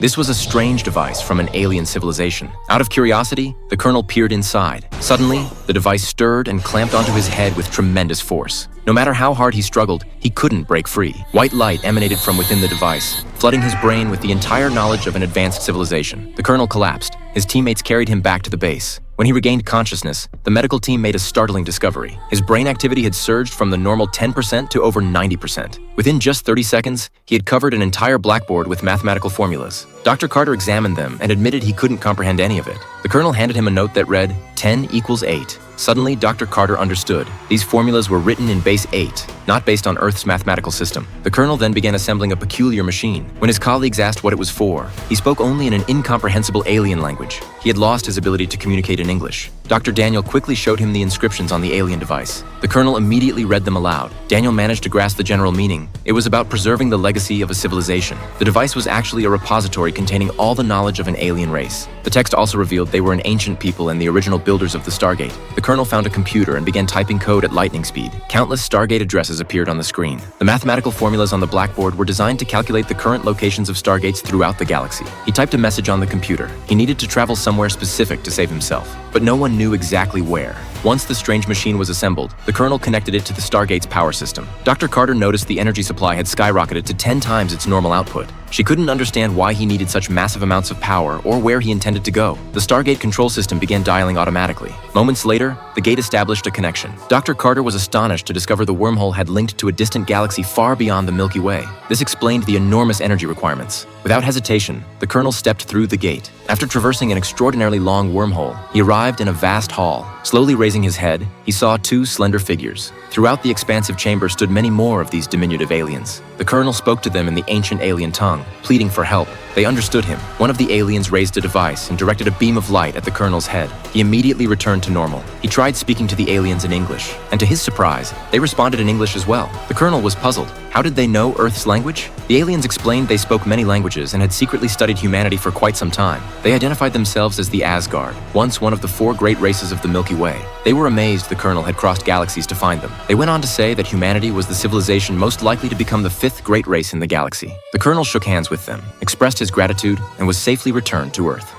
This was a strange device from an alien civilization. Out of curiosity, the colonel peered inside. Suddenly, the device stirred and clamped onto his head with tremendous force. No matter how hard he struggled, he couldn't break free. White light emanated from within the device, flooding his brain with the entire knowledge of an advanced civilization. The colonel collapsed. His teammates carried him back to the base. When he regained consciousness, the medical team made a startling discovery. His brain activity had surged from the normal 10% to over 90%. Within just 30 seconds, he had covered an entire blackboard with mathematical formulas. Dr. Carter examined them and admitted he couldn't comprehend any of it. The colonel handed him a note that read, 10 equals 8. Suddenly, Dr. Carter understood. These formulas were written in base 8, not based on Earth's mathematical system. The colonel then began assembling a peculiar machine. When his colleagues asked what it was for, he spoke only in an incomprehensible alien language. He had lost his ability to communicate in English. Dr. Daniel quickly showed him the inscriptions on the alien device. The colonel immediately read them aloud. Daniel managed to grasp the general meaning. It was about preserving the legacy of a civilization. The device was actually a repository containing all the knowledge of an alien race. The text also revealed they were an ancient people and the original builders of the Stargate. The colonel found a computer and began typing code at lightning speed. Countless Stargate addresses appeared on the screen. The mathematical formulas on the blackboard were designed to calculate the current locations of Stargates throughout the galaxy. He typed a message on the computer. He needed to travel somewhere specific to save himself, but no one knew exactly where. Once the strange machine was assembled, the colonel connected it to the Stargate's power system. Dr. Carter noticed the energy supply had skyrocketed to 10 times its normal output. She couldn't understand why he needed such massive amounts of power or where he intended to go. The Stargate control system began dialing automatically. Moments later, the gate established a connection. Dr. Carter was astonished to discover the wormhole had linked to a distant galaxy far beyond the Milky Way. This explained the enormous energy requirements. Without hesitation, the colonel stepped through the gate. After traversing an extraordinarily long wormhole, he arrived in a vast hall. Slowly raising his head, he saw two slender figures. Throughout the expansive chamber stood many more of these diminutive aliens. The colonel spoke to them in the ancient alien tongue, pleading for help. They understood him. One of the aliens raised a device and directed a beam of light at the colonel's head. He immediately returned to normal. He tried speaking to the aliens in English, and to his surprise, they responded in English as well. The colonel was puzzled. How did they know Earth's language? The aliens explained they spoke many languages and had secretly studied humanity for quite some time. They identified themselves as the Asgard, once one of the 4 great races of the Milky Way. They were amazed the colonel had crossed galaxies to find them. They went on to say that humanity was the civilization most likely to become the 5th great race in the galaxy. The colonel shook hands with them, expressed his gratitude, and was safely returned to Earth.